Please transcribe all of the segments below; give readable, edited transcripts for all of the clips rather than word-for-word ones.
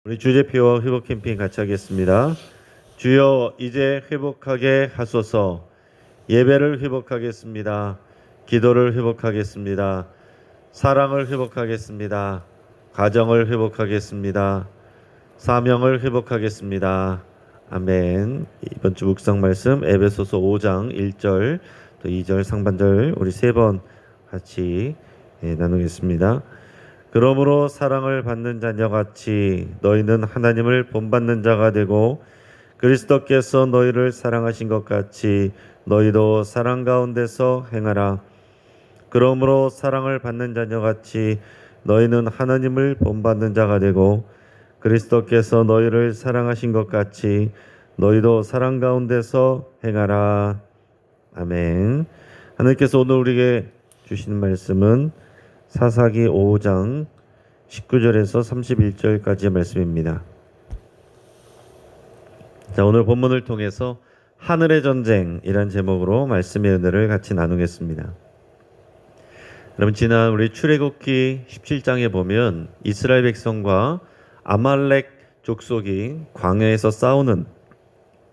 우리 주제표와 회복 캠페인 같이 하겠습니다. 주여 이제 회복하게 하소서. 예배를 회복하겠습니다. 기도를 회복하겠습니다. 사랑을 회복하겠습니다. 가정을 회복하겠습니다. 사명을 회복하겠습니다. 아멘. 이번 주 묵상 말씀 에베소서 5장 1절 또 2절 상반절 우리 세 번 같이 나누겠습니다. 그러므로 사랑을 받는 자녀같이 너희는 하나님을 본받는 자가 되고 그리스도께서 너희를 사랑하신 것 같이 너희도 사랑 가운데서 행하라. 그러므로 사랑을 받는 자녀같이 너희는 하나님을 본받는 자가 되고 그리스도께서 너희를 사랑하신 것 같이 너희도 사랑 가운데서 행하라. 아멘. 하나님께서 오늘 우리에게 주시는 말씀은 사사기 5장 19절에서 31절까지의 말씀입니다. 자, 오늘 본문을 통해서 하늘의 전쟁이란 제목으로 말씀의 은혜를 같이 나누겠습니다. 여러분, 지난 우리 출애굽기 17장에 보면 이스라엘 백성과 아말렉 족속이 광야에서 싸우는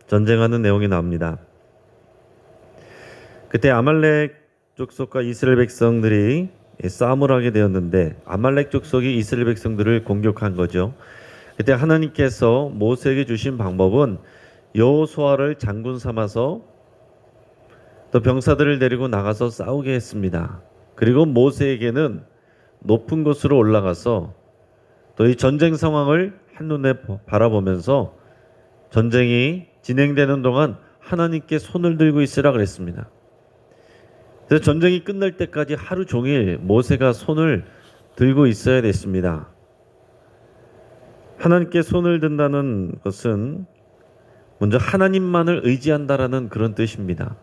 전쟁하는 내용이 나옵니다. 그때 아말렉 족속과 이스라엘 백성들이 싸움을 하게 되었는데 아말렉 족속이 이스라엘 백성들을 공격한 거죠. 그때 하나님께서 모세에게 주신 방법은 여호수아를 장군 삼아서 또 병사들을 데리고 나가서 싸우게 했습니다. 그리고 모세에게는 높은 곳으로 올라가서 또 이 전쟁 상황을 한눈에 바라보면서 전쟁이 진행되는 동안 하나님께 손을 들고 있으라 그랬습니다. 그래서 전쟁이 끝날 때까지 하루 종일 모세가 손을 들고 있어야 됐습니다. 하나님께 손을 든다는 것은 먼저 하나님만을 의지한다라는 그런 뜻입니다.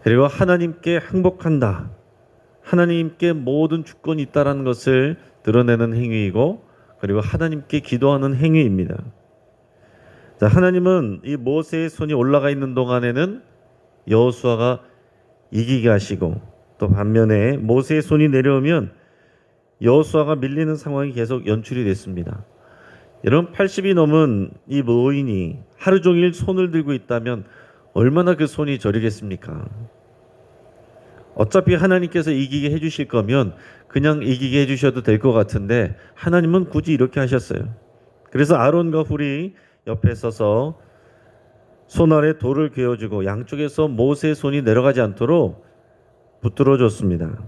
그리고 하나님께 항복한다. 하나님께 모든 주권이 있다라는 것을 드러내는 행위이고 그리고 하나님께 기도하는 행위입니다. 자, 하나님은 이 모세의 손이 올라가 있는 동안에는 여호수아가 이기게 하시고 또 반면에 모세의 손이 내려오면 여호수아가 밀리는 상황이 계속 연출이 됐습니다. 여러분, 80이 넘은 이 노인이 하루 종일 손을 들고 있다면 얼마나 그 손이 저리겠습니까? 어차피 하나님께서 이기게 해주실 거면 그냥 이기게 해주셔도 될 것 같은데 하나님은 굳이 이렇게 하셨어요. 그래서 아론과 훌이 옆에 서서 손 아래 돌을 그어주고 양쪽에서 모세의 손이 내려가지 않도록 붙들어 줬습니다.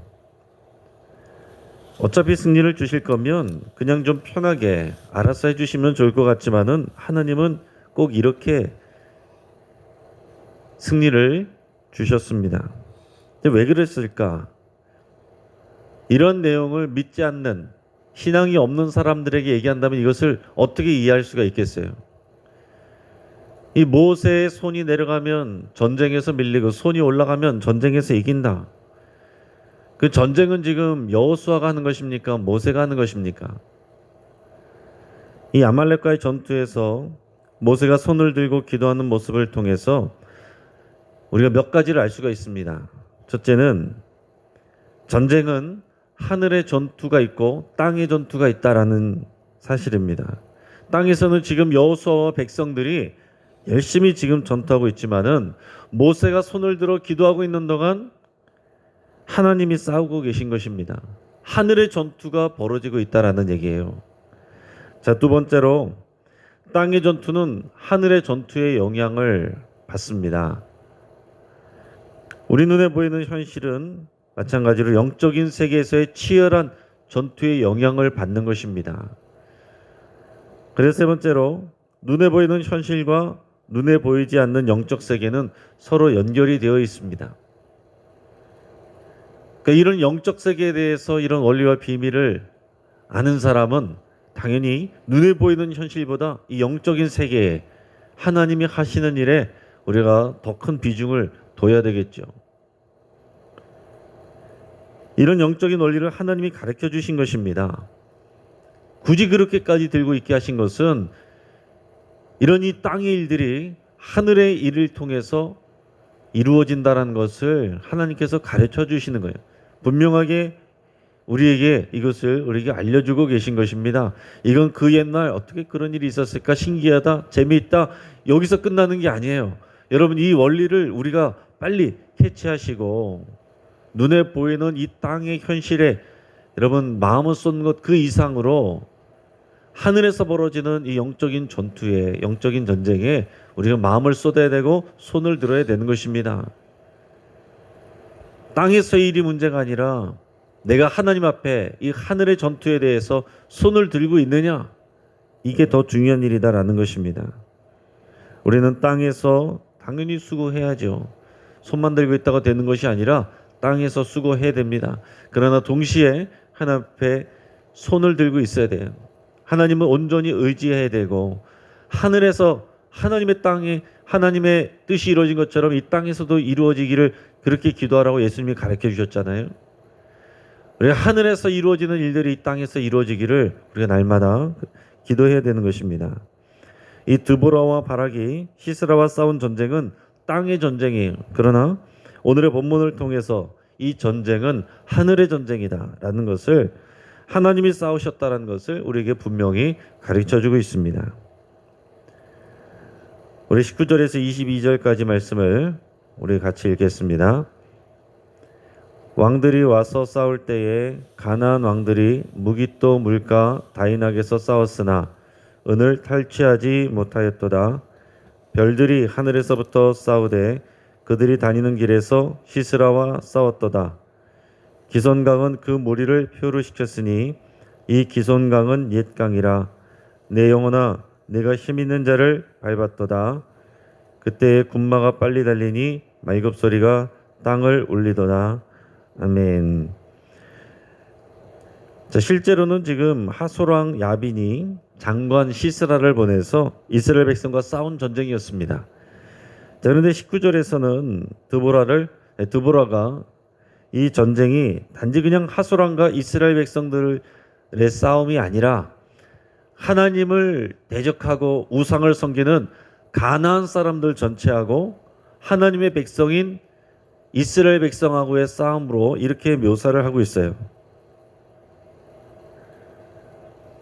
어차피 승리를 주실 거면 그냥 좀 편하게 알아서 해주시면 좋을 것 같지만은 하나님은 꼭 이렇게 승리를 주셨습니다. 왜 그랬을까? 이런 내용을 믿지 않는 신앙이 없는 사람들에게 얘기한다면 이것을 어떻게 이해할 수가 있겠어요? 이 모세의 손이 내려가면 전쟁에서 밀리고 손이 올라가면 전쟁에서 이긴다. 그 전쟁은 지금 여호수아가 하는 것입니까? 모세가 하는 것입니까? 이 아말렉과의 전투에서 모세가 손을 들고 기도하는 모습을 통해서 우리가 몇 가지를 알 수가 있습니다. 첫째는 전쟁은 하늘의 전투가 있고 땅의 전투가 있다라는 사실입니다. 땅에서는 지금 여호수아와 백성들이 열심히 지금 전투하고 있지만은 모세가 손을 들어 기도하고 있는 동안 하나님이 싸우고 계신 것입니다. 하늘의 전투가 벌어지고 있다라는 얘기예요. 자, 두 번째로 땅의 전투는 하늘의 전투의 영향을 받습니다. 우리 눈에 보이는 현실은 마찬가지로 영적인 세계에서의 치열한 전투의 영향을 받는 것입니다. 그래서 세 번째로 눈에 보이는 현실과 눈에 보이지 않는 영적 세계는 서로 연결이 되어 있습니다. 그러니까 이런 영적 세계에 대해서 이런 원리와 비밀을 아는 사람은 당연히 눈에 보이는 현실보다 이 영적인 세계에 하나님이 하시는 일에 우리가 더 큰 비중을 둬야 되겠죠. 이런 영적인 원리를 하나님이 가르쳐 주신 것입니다. 굳이 그렇게까지 들고 있게 하신 것은 이런 이 땅의 일들이 하늘의 일을 통해서 이루어진다는 것을 하나님께서 가르쳐 주시는 거예요. 분명하게 우리에게 이것을 우리에게 알려주고 계신 것입니다. 이건 그 옛날 어떻게 그런 일이 있었을까 신기하다 재미있다 여기서 끝나는 게 아니에요. 여러분 이 원리를 우리가 빨리 캐치하시고 눈에 보이는 이 땅의 현실에 여러분 마음을 쏟는 것 그 이상으로 하늘에서 벌어지는 이 영적인 전투에 영적인 전쟁에 우리가 마음을 쏟아야 되고 손을 들어야 되는 것입니다. 땅에서의 일이 문제가 아니라 내가 하나님 앞에 이 하늘의 전투에 대해서 손을 들고 있느냐 이게 더 중요한 일이다라는 것입니다. 우리는 땅에서 당연히 수고해야죠. 손만 들고 있다가 되는 것이 아니라 땅에서 수고해야 됩니다. 그러나 동시에 하나님 앞에 손을 들고 있어야 돼요. 하나님을 온전히 의지해야 되고 하늘에서 하나님의 땅에 하나님의 뜻이 이루어진 것처럼 이 땅에서도 이루어지기를 그렇게 기도하라고 예수님이 가르쳐 주셨잖아요. 우리가 하늘에서 이루어지는 일들이 이 땅에서 이루어지기를 우리가 날마다 기도해야 되는 것입니다. 이 드보라와 바락이 시스라와 싸운 전쟁은 땅의 전쟁이에요. 그러나 오늘의 본문을 통해서 이 전쟁은 하늘의 전쟁이다라는 것을 하나님이 싸우셨다는 것을 우리에게 분명히 가르쳐주고 있습니다. 우리 19절에서 22절까지 말씀을 우리 같이 읽겠습니다. 왕들이 와서 싸울 때에 가나안 왕들이 무깃도 물가 다이낙에서 싸웠으나 은을 탈취하지 못하였도다. 별들이 하늘에서부터 싸우되 그들이 다니는 길에서 시스라와 싸웠도다. 기손강은 그 무리를 표류시켰으니 이 기손강은 옛 강이라. 내 영혼아 내가 힘있는 자를 밟았도다. 그때에 군마가 빨리 달리니 말급소리가 땅을 울리도다. 아멘. 자, 실제로는 지금 하솔왕 야빈이 장관 시스라를 보내서 이스라엘 백성과 싸운 전쟁이었습니다. 자, 그런데 19절에서는 드보라가 이 전쟁이 단지 그냥 하솔왕과 이스라엘 백성들의 싸움이 아니라 하나님을 대적하고 우상을 섬기는 가나안 사람들 전체하고 하나님의 백성인 이스라엘 백성하고의 싸움으로 이렇게 묘사를 하고 있어요.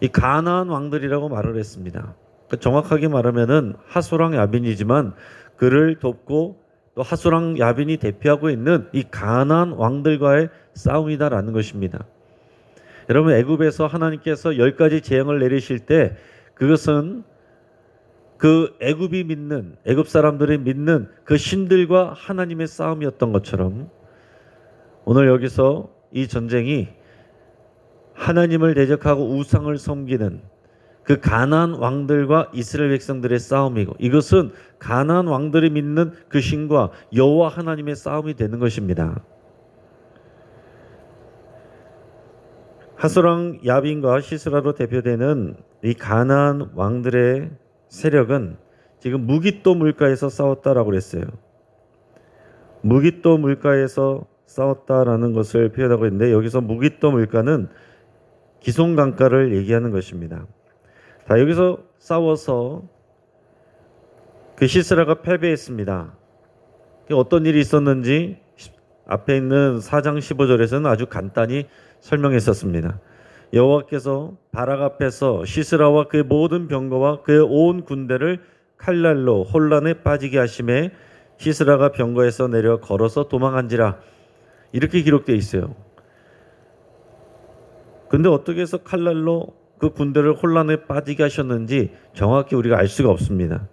이 가나안 왕들이라고 말을 했습니다. 정확하게 말하면은 하솔왕 야빈이지만 그를 돕고 또 하솔왕 야빈이 대표하고 있는 이 가나안 왕들과의 싸움이다라는 것입니다. 여러분 애굽에서 하나님께서 10가지 재앙을 내리실 때 그것은 그 애굽이 믿는 애굽 사람들이 믿는 그 신들과 하나님의 싸움이었던 것처럼 오늘 여기서 이 전쟁이 하나님을 대적하고 우상을 섬기는 그 가나안 왕들과 이스라엘 백성들의 싸움이고 이것은 가나안 왕들이 믿는 그 신과 여호와 하나님의 싸움이 되는 것입니다. 하솔왕 야빈과 시스라로 대표되는 이 가나안 왕들의 세력은 지금 무깃도 물가에서 싸웠다라고 그랬어요. 무깃도 물가에서 싸웠다라는 것을 표현하고 있는데 여기서 무깃도 물가는 기손강가를 얘기하는 것입니다. 자, 여기서 싸워서 그 시스라가 패배했습니다. 어떤 일이 있었는지 앞에 있는 4장 15절에서는 아주 간단히 설명했었습니다. 여호와께서 바락 앞에서 시스라와 그의 모든 병거와 그의 온 군대를 칼날로 혼란에 빠지게 하심에 시스라가 병거에서 내려 걸어서 도망한지라 이렇게 기록되어 있어요. 근데 어떻게 해서 칼날로 그 군대를 혼란에 빠지게 하셨는지 정확히 우리가 알 수가 없습니다.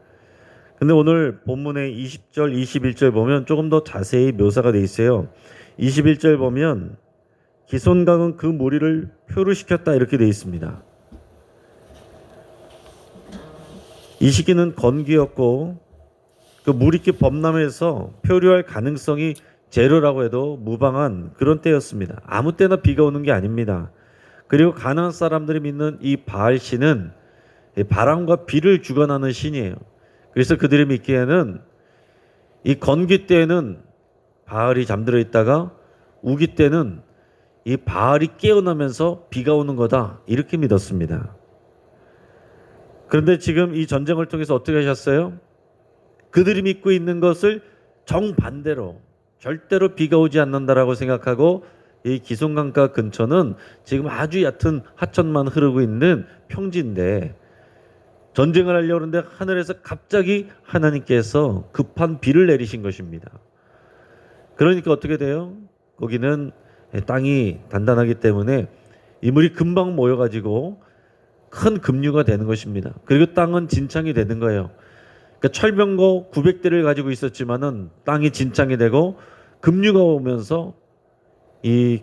근데 오늘 본문의 20절, 21절 보면 조금 더 자세히 묘사가 되어 있어요. 21절 보면 기손강은 그 무리를 표류시켰다 이렇게 되어 있습니다. 이 시기는 건기였고 그 무리끼 범람해서 표류할 가능성이 제로라고 해도 무방한 그런 때였습니다. 아무 때나 비가 오는 게 아닙니다. 그리고 가나안 사람들이 믿는 이 바알 신은 바람과 비를 주관하는 신이에요. 그래서 그들이 믿기에는 이 건기 때에는 바알이 잠들어 있다가 우기 때는 이 바알이 깨어나면서 비가 오는 거다 이렇게 믿었습니다. 그런데 지금 이 전쟁을 통해서 어떻게 하셨어요? 그들이 믿고 있는 것을 정반대로 절대로 비가 오지 않는다라고 생각하고 이 기송강가 근처는 지금 아주 얕은 하천만 흐르고 있는 평지인데 전쟁을 하려고 하는데 하늘에서 갑자기 하나님께서 급한 비를 내리신 것입니다. 그러니까 어떻게 돼요? 거기는 땅이 단단하기 때문에 이물이 금방 모여가지고 큰 급류가 되는 것입니다. 그리고 땅은 진창이 되는 거예요. 그러니까 철병거 900대를 가지고 있었지만은 땅이 진창이 되고 급류가 오면서 이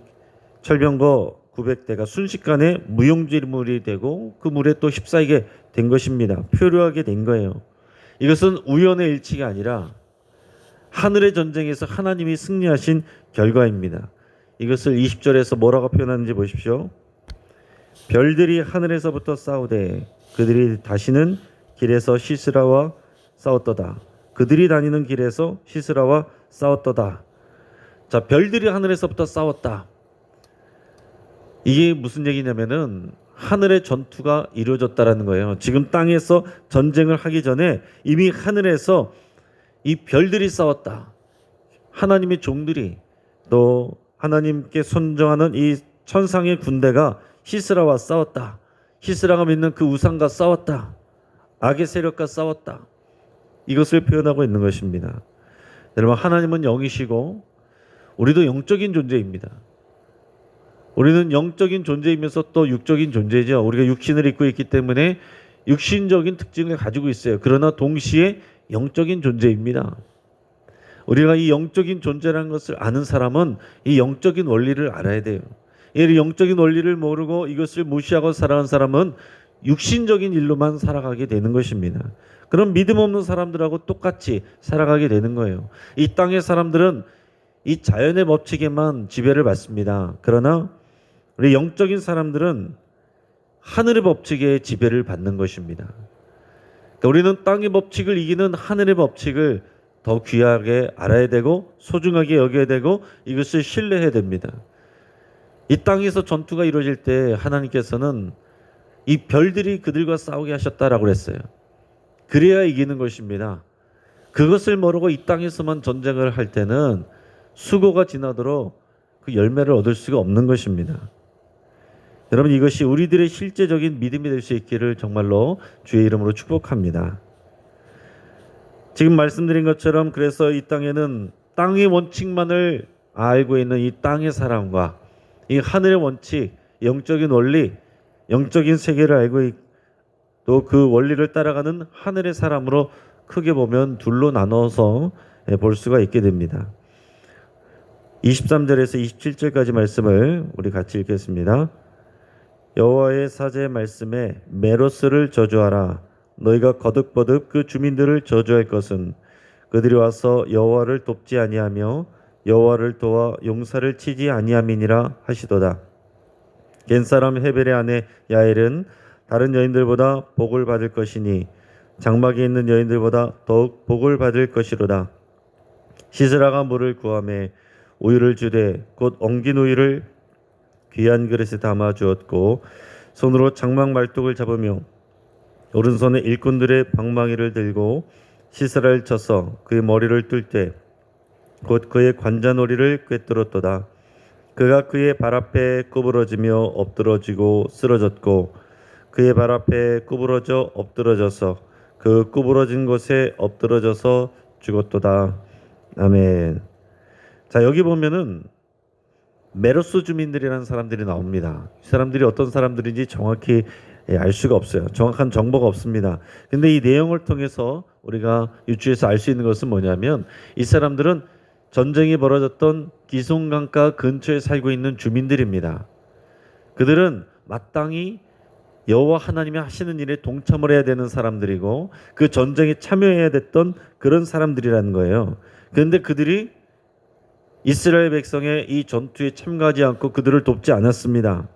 철병거 900대가 순식간에 무용지물이 되고 그 물에 또 휩싸이게 된 것입니다. 표류하게 된 거예요. 이것은 우연의 일치가 아니라 하늘의 전쟁에서 하나님이 승리하신 결과입니다. 이것을 20절에서 뭐라고 표현하는지 보십시오. 별들이 하늘에서부터 싸우되 그들이 다시는 길에서 시스라와 싸웠도다. 그들이 다니는 길에서 시스라와 싸웠도다. 자, 별들이 하늘에서부터 싸웠다. 이게 무슨 얘기냐면은 하늘의 전투가 이루어졌다라는 거예요. 지금 땅에서 전쟁을 하기 전에 이미 하늘에서 이 별들이 싸웠다. 하나님의 종들이 또 하나님께 순종하는 이 천상의 군대가 시스라와 싸웠다. 시스라가 믿는 그 우상과 싸웠다. 악의 세력과 싸웠다. 이것을 표현하고 있는 것입니다. 여러분, 하나님은 영이시고 우리도 영적인 존재입니다. 우리는 영적인 존재이면서 또 육적인 존재죠. 우리가 육신을 입고 있기 때문에 육신적인 특징을 가지고 있어요. 그러나 동시에 영적인 존재입니다. 우리가 이 영적인 존재라는 것을 아는 사람은 이 영적인 원리를 알아야 돼요. 이 영적인 원리를 모르고 이것을 무시하고 살아가는 사람은 육신적인 일로만 살아가게 되는 것입니다. 그럼 믿음 없는 사람들하고 똑같이 살아가게 되는 거예요. 이 땅의 사람들은 이 자연의 법칙에만 지배를 받습니다. 그러나 우리 영적인 사람들은 하늘의 법칙에 지배를 받는 것입니다. 그러니까 우리는 땅의 법칙을 이기는 하늘의 법칙을 더 귀하게 알아야 되고 소중하게 여겨야 되고 이것을 신뢰해야 됩니다. 이 땅에서 전투가 이루어질 때 하나님께서는 이 별들이 그들과 싸우게 하셨다라고 그랬어요. 그래야 이기는 것입니다. 그것을 모르고 이 땅에서만 전쟁을 할 때는 수고가 지나도록 그 열매를 얻을 수가 없는 것입니다. 여러분, 이것이 우리들의 실제적인 믿음이 될 수 있기를 정말로 주의 이름으로 축복합니다. 지금 말씀드린 것처럼 그래서 이 땅에는 땅의 원칙만을 알고 있는 이 땅의 사람과 이 하늘의 원칙, 영적인 원리, 영적인 세계를 알고 또 그 원리를 따라가는 하늘의 사람으로 크게 보면 둘로 나눠서 볼 수가 있게 됩니다. 23절에서 27절까지 말씀을 우리 같이 읽겠습니다. 여호와의 사제 말씀에 메로스를 저주하라. 너희가 거듭거듭 그 주민들을 저주할 것은 그들이 와서 여호와를 돕지 아니하며 여호와를 도와 용사를 치지 아니함이니라 하시도다. 겐사람 헤벨의 아내 야엘은 다른 여인들보다 복을 받을 것이니 장막에 있는 여인들보다 더욱 복을 받을 것이로다. 시스라가 물을 구하매 우유를 주되 곧 엉긴 우유를 귀한 그릇에 담아 주었고 손으로 장막 말뚝을 잡으며 오른손에 일꾼들의 방망이를 들고 시스라를 쳐서 그의 머리를 뚫 때 곧 그의 관자놀이를 꿰뚫었도다. 그가 그의 발 앞에 구부러지며 엎드러지고 쓰러졌고 그의 발 앞에 구부러져 엎드러져서 그 구부러진 곳에 엎드러져서 죽었도다. 아멘. 자, 여기 보면은 메로스 주민들이라는 사람들이 나옵니다. 이 사람들이 어떤 사람들인지 정확히 알 수가 없어요. 정확한 정보가 없습니다. 근데 이 내용을 통해서 우리가 유추해서 알 수 있는 것은 뭐냐면 이 사람들은 전쟁이 벌어졌던 기송강가 근처에 살고 있는 주민들입니다. 그들은 마땅히 여호와 하나님이 하시는 일에 동참을 해야 되는 사람들이고 그 전쟁에 참여해야 됐던 그런 사람들이라는 거예요. 그런데 그들이 이스라엘 백성의 이 전투에 참가하지 않고 그들을 돕지 않았습니다.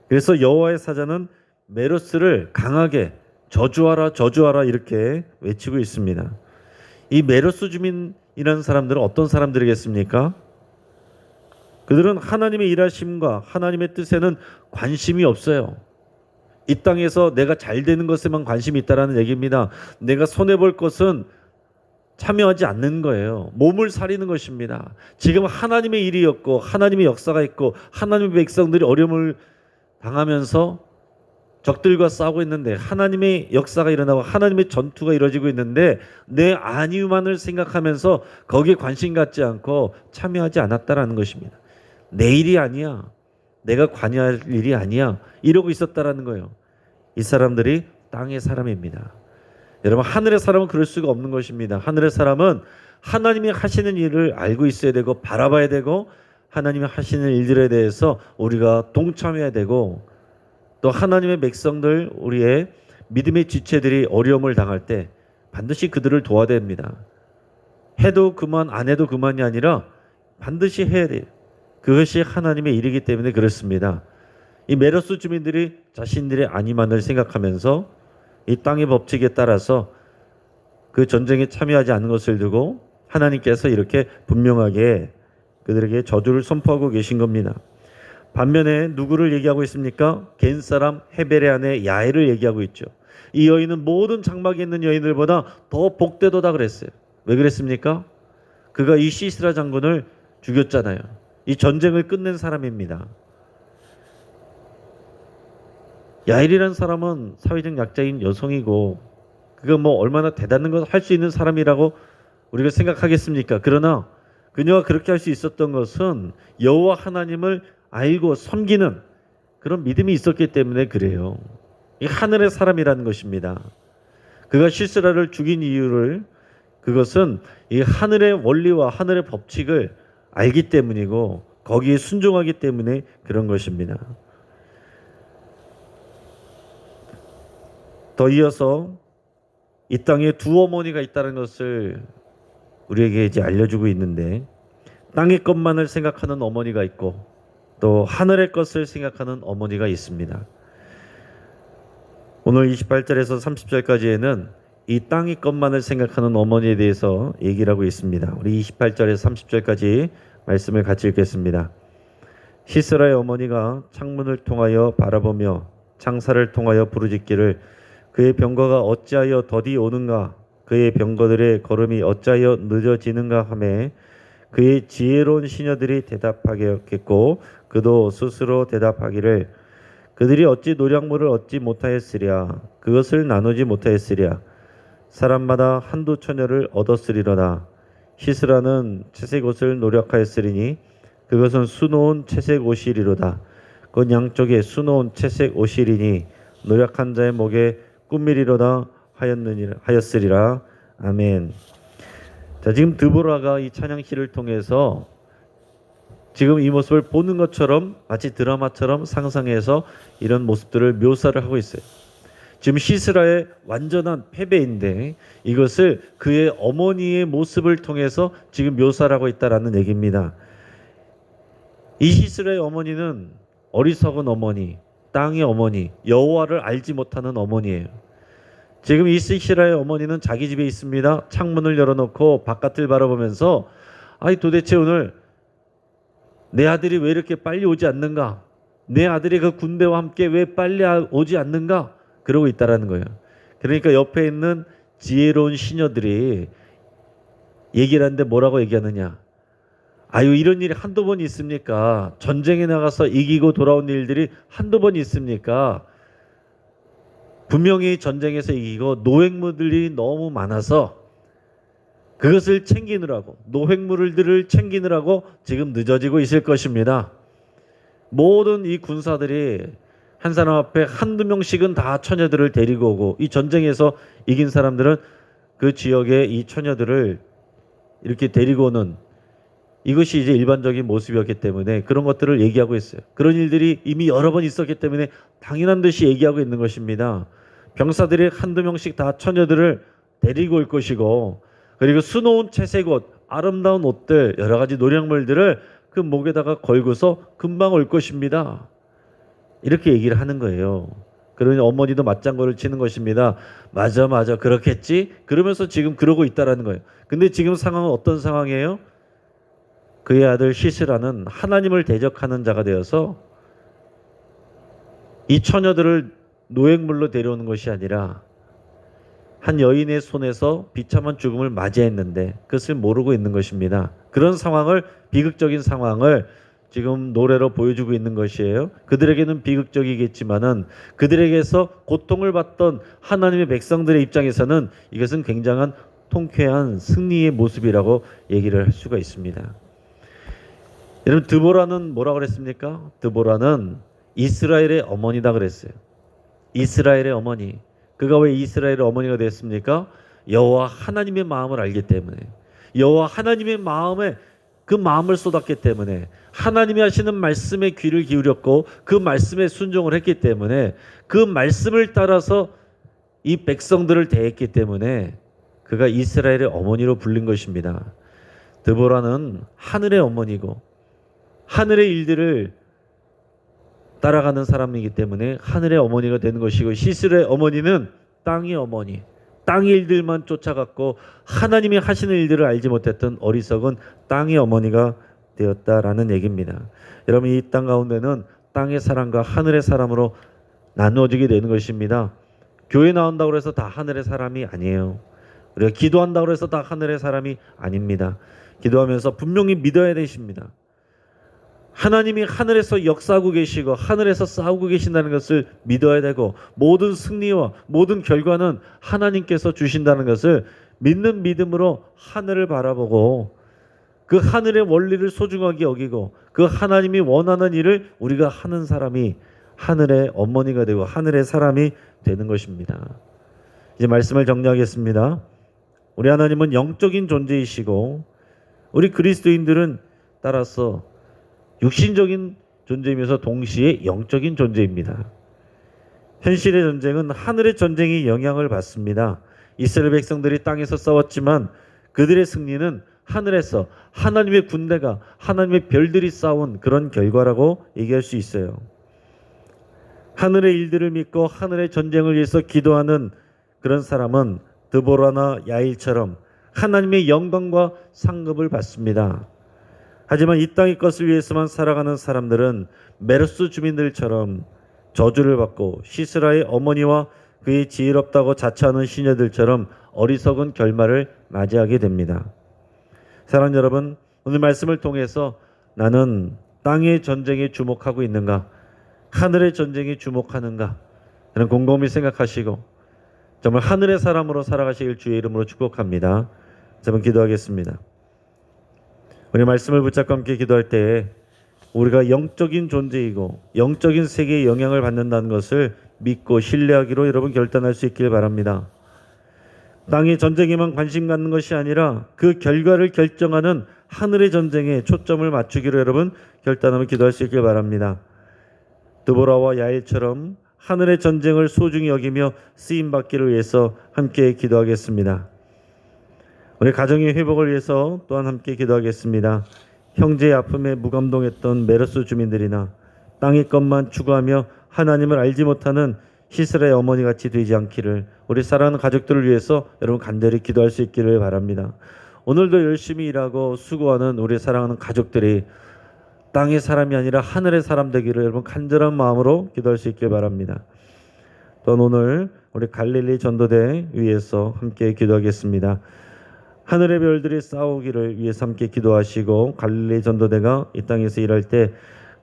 그래서 여호와의 사자는 메로스를 강하게 저주하라 저주하라 이렇게 외치고 있습니다. 이 메로스 주민이라는 사람들은 어떤 사람들이겠습니까? 그들은 하나님의 일하심과 하나님의 뜻에는 관심이 없어요. 이 땅에서 내가 잘 되는 것에만 관심이 있다라는 얘기입니다. 내가 손해볼 것은 참여하지 않는 거예요. 몸을 사리는 것입니다. 지금 하나님의 일이었고 하나님의 역사가 있고 하나님의 백성들이 어려움을 당하면서 적들과 싸우고 있는데 하나님의 역사가 일어나고 하나님의 전투가 이루어지고 있는데 내 안위만을 생각하면서 거기에 관심 갖지 않고 참여하지 않았다라는 것입니다. 내 일이 아니야. 내가 관여할 일이 아니야. 이러고 있었다라는 거예요. 이 사람들이 땅의 사람입니다. 여러분, 하늘의 사람은 그럴 수가 없는 것입니다. 하늘의 사람은 하나님이 하시는 일을 알고 있어야 되고 바라봐야 되고 하나님이 하시는 일들에 대해서 우리가 동참해야 되고 또 하나님의 백성들, 우리의 믿음의 지체들이 어려움을 당할 때 반드시 그들을 도와야 됩니다. 해도 그만 안 해도 그만이 아니라 반드시 해야 돼요. 그것이 하나님의 일이기 때문에 그렇습니다. 이 메로스 주민들이 자신들의 안위만을 생각하면서 이 땅의 법칙에 따라서 그 전쟁에 참여하지 않는 것을 두고 하나님께서 이렇게 분명하게 그들에게 저주를 선포하고 계신 겁니다. 반면에 누구를 얘기하고 있습니까? 겐 사람 헤벨의 아내 야엘을 얘기하고 있죠. 이 여인은 모든 장막에 있는 여인들보다 더 복되도다 그랬어요. 왜 그랬습니까? 그가 이 시스라 장군을 죽였잖아요. 이 전쟁을 끝낸 사람입니다. 야엘이라는 사람은 사회적 약자인 여성이고 그가 뭐 얼마나 대단한 걸 할 수 있는 사람이라고 우리가 생각하겠습니까? 그러나 그녀가 그렇게 할 수 있었던 것은 여호와 하나님을 알고 섬기는 그런 믿음이 있었기 때문에 그래요. 이 하늘의 사람이라는 것입니다. 그가 시스라를 죽인 이유를 그것은 이 하늘의 원리와 하늘의 법칙을 알기 때문이고 거기에 순종하기 때문에 그런 것입니다. 더 이어서 이 땅에 두 어머니가 있다는 것을 우리에게 이제 알려주고 있는데 땅의 것만을 생각하는 어머니가 있고 또 하늘의 것을 생각하는 어머니가 있습니다. 오늘 28절에서 30절까지에는 이 땅의 것만을 생각하는 어머니에 대해서 얘기를 하고 있습니다. 우리 28절에서 30절까지 말씀을 같이 읽겠습니다. 시스라의 어머니가 창문을 통하여 바라보며 창사를 통하여 부르짖기를 그의 병거가 어찌하여 더디 오는가 그의 병거들의 걸음이 어찌하여 늦어지는가 하매 그의 지혜로운 시녀들이 대답하겠고 그도 스스로 대답하기를 그들이 어찌 노량물을 얻지 못하였으랴 그것을 나누지 못하였으랴 사람마다 한두 처녀를 얻었으리로다 시스라는 채색 옷을 노력하였으리니 그것은 수놓은 채색 옷이리로다 그 양쪽에 수놓은 채색 옷이리니 노력한 자의 목에 꿈미리로다 하였으리라. 아멘. 자, 지금 드보라가 이 찬양시를 통해서 지금 이 모습을 보는 것처럼 마치 드라마처럼 상상해서 이런 모습들을 묘사를 하고 있어요. 지금 시스라의 완전한 패배인데 이것을 그의 어머니의 모습을 통해서 지금 묘사를 하고 있다라는 얘기입니다. 이 시스라의 어머니는 어리석은 어머니, 땅의 어머니, 여호와를 알지 못하는 어머니예요. 지금 이 시스라의 어머니는 자기 집에 있습니다. 창문을 열어놓고 바깥을 바라보면서 아니 도대체 오늘 내 아들이 왜 이렇게 빨리 오지 않는가? 내 아들이 그 군대와 함께 왜 빨리 오지 않는가? 그러고 있다라는 거예요. 그러니까 옆에 있는 지혜로운 시녀들이 얘기를 하는데 뭐라고 얘기하느냐? 아유 이런 일이 한두 번 있습니까? 전쟁에 나가서 이기고 돌아온 일들이 한두 번 있습니까? 분명히 전쟁에서 이기고 노획물들이 너무 많아서 그것을 챙기느라고 노획물들을 챙기느라고 지금 늦어지고 있을 것입니다. 모든 이 군사들이 한 사람 앞에 한두 명씩은 다 처녀들을 데리고 오고 이 전쟁에서 이긴 사람들은 그 지역의 이 처녀들을 이렇게 데리고 오는 이것이 이제 일반적인 모습이었기 때문에 그런 것들을 얘기하고 있어요. 그런 일들이 이미 여러 번 있었기 때문에 당연한 듯이 얘기하고 있는 것입니다. 병사들이 한두 명씩 다 처녀들을 데리고 올 것이고 그리고 수놓은 채색 옷, 아름다운 옷들, 여러 가지 노량물들을 그 목에다가 걸고서 금방 올 것입니다. 이렇게 얘기를 하는 거예요. 그러니 어머니도 맞장구를 치는 것입니다. 맞아 그렇겠지? 그러면서 지금 그러고 있다라는 거예요. 근데 지금 상황은 어떤 상황이에요? 그의 아들 시스라는 하나님을 대적하는 자가 되어서 이 처녀들을 노획물로 데려오는 것이 아니라 한 여인의 손에서 비참한 죽음을 맞이했는데 그것을 모르고 있는 것입니다. 그런 상황을, 비극적인 상황을 지금 노래로 보여주고 있는 것이에요. 그들에게는 비극적이겠지만은 그들에게서 고통을 받던 하나님의 백성들의 입장에서는 이것은 굉장한 통쾌한 승리의 모습이라고 얘기를 할 수가 있습니다. 여러분, 드보라는 뭐라고 그랬습니까? 드보라는 이스라엘의 어머니다 그랬어요. 이스라엘의 어머니. 그가 왜 이스라엘의 어머니가 됐습니까? 여호와 하나님의 마음을 알기 때문에, 여호와 하나님의 마음에 그 마음을 쏟았기 때문에, 하나님이 하시는 말씀에 귀를 기울였고 그 말씀에 순종을 했기 때문에, 그 말씀을 따라서 이 백성들을 대했기 때문에 그가 이스라엘의 어머니로 불린 것입니다. 드보라는 하늘의 어머니고 하늘의 일들을 따라가는 사람이기 때문에 하늘의 어머니가 되는 것이고, 시스루의 어머니는 땅의 어머니, 땅의 일들만 쫓아갔고 하나님이 하시는 일들을 알지 못했던 어리석은 땅의 어머니가 되었다라는 얘기입니다. 여러분, 이 땅 가운데는 땅의 사람과 하늘의 사람으로 나누어지게 되는 것입니다. 교회 나온다고 해서 다 하늘의 사람이 아니에요. 우리가 기도한다고 해서 다 하늘의 사람이 아닙니다. 기도하면서 분명히 믿어야 되십니다. 하나님이 하늘에서 역사하고 계시고 하늘에서 싸우고 계신다는 것을 믿어야 되고, 모든 승리와 모든 결과는 하나님께서 주신다는 것을 믿는 믿음으로 하늘을 바라보고 그 하늘의 원리를 소중하게 여기고 그 하나님이 원하는 일을 우리가 하는 사람이 하늘의 어머니가 되고 하늘의 사람이 되는 것입니다. 이제 말씀을 정리하겠습니다. 우리 하나님은 영적인 존재이시고 우리 그리스도인들은 따라서 육신적인 존재이면서 동시에 영적인 존재입니다. 현실의 전쟁은 하늘의 전쟁이 영향을 받습니다. 이스라엘 백성들이 땅에서 싸웠지만 그들의 승리는 하늘에서 하나님의 군대가, 하나님의 별들이 싸운 그런 결과라고 얘기할 수 있어요. 하늘의 일들을 믿고 하늘의 전쟁을 위해서 기도하는 그런 사람은 드보라나 야일처럼 하나님의 영광과 상급을 받습니다. 하지만 이 땅의 것을 위해서만 살아가는 사람들은 메로스 주민들처럼 저주를 받고 시스라의 어머니와 그의 지혜롭다고 자처하는 시녀들처럼 어리석은 결말을 맞이하게 됩니다. 사랑하는 여러분, 오늘 말씀을 통해서 나는 땅의 전쟁에 주목하고 있는가, 하늘의 전쟁에 주목하는가, 저는 곰곰이 생각하시고 정말 하늘의 사람으로 살아가시길 주의 이름으로 축복합니다. 저는 기도하겠습니다. 우리 말씀을 붙잡고 함께 기도할 때에 우리가 영적인 존재이고 영적인 세계에 영향을 받는다는 것을 믿고 신뢰하기로 여러분 결단할 수 있길 바랍니다. 땅의 전쟁에만 관심 갖는 것이 아니라 그 결과를 결정하는 하늘의 전쟁에 초점을 맞추기로 여러분 결단하며 기도할 수 있길 바랍니다. 드보라와 야일처럼 하늘의 전쟁을 소중히 여기며 쓰임받기를 위해서 함께 기도하겠습니다. 우리 가정의 회복을 위해서 또한 함께 기도하겠습니다. 형제의 아픔에 무감동했던 메로스 주민들이나 땅의 것만 추구하며 하나님을 알지 못하는 시스라의 어머니같이 되지 않기를 우리 사랑하는 가족들을 위해서 여러분 간절히 기도할 수 있기를 바랍니다. 오늘도 열심히 일하고 수고하는 우리 사랑하는 가족들이 땅의 사람이 아니라 하늘의 사람 되기를 여러분 간절한 마음으로 기도할 수 있길 바랍니다. 또한 오늘 우리 갈릴리 전도대 위해서 함께 기도하겠습니다. 하늘의 별들이 싸우기를 위해서 함께 기도하시고, 갈릴리 전도대가 이 땅에서 일할 때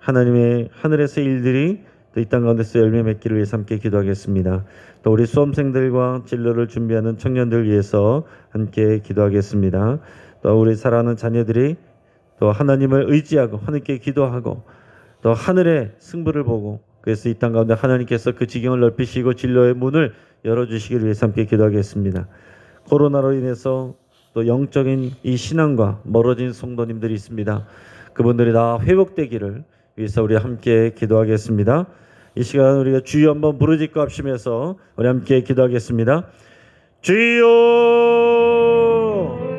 하나님의 하늘에서 일들이 이 땅 가운데서 열매 맺기를 위해서 함께 기도하겠습니다. 또 우리 수험생들과 진로를 준비하는 청년들 위해서 함께 기도하겠습니다. 또 우리 사랑하는 자녀들이 또 하나님을 의지하고 하나님께 기도하고 또 하늘의 승부를 보고, 그래서 이 땅 가운데 하나님께서 그 지경을 넓히시고 진로의 문을 열어주시기를 위해서 함께 기도하겠습니다. 코로나로 인해서 또 영적인 이 신앙과 멀어진 성도님들이 있습니다. 그분들이 다 회복되기를 위해서 우리 함께 기도하겠습니다. 이 시간 우리가 주여 한번 부르짖고 합심해서 우리 함께 기도하겠습니다. 주여!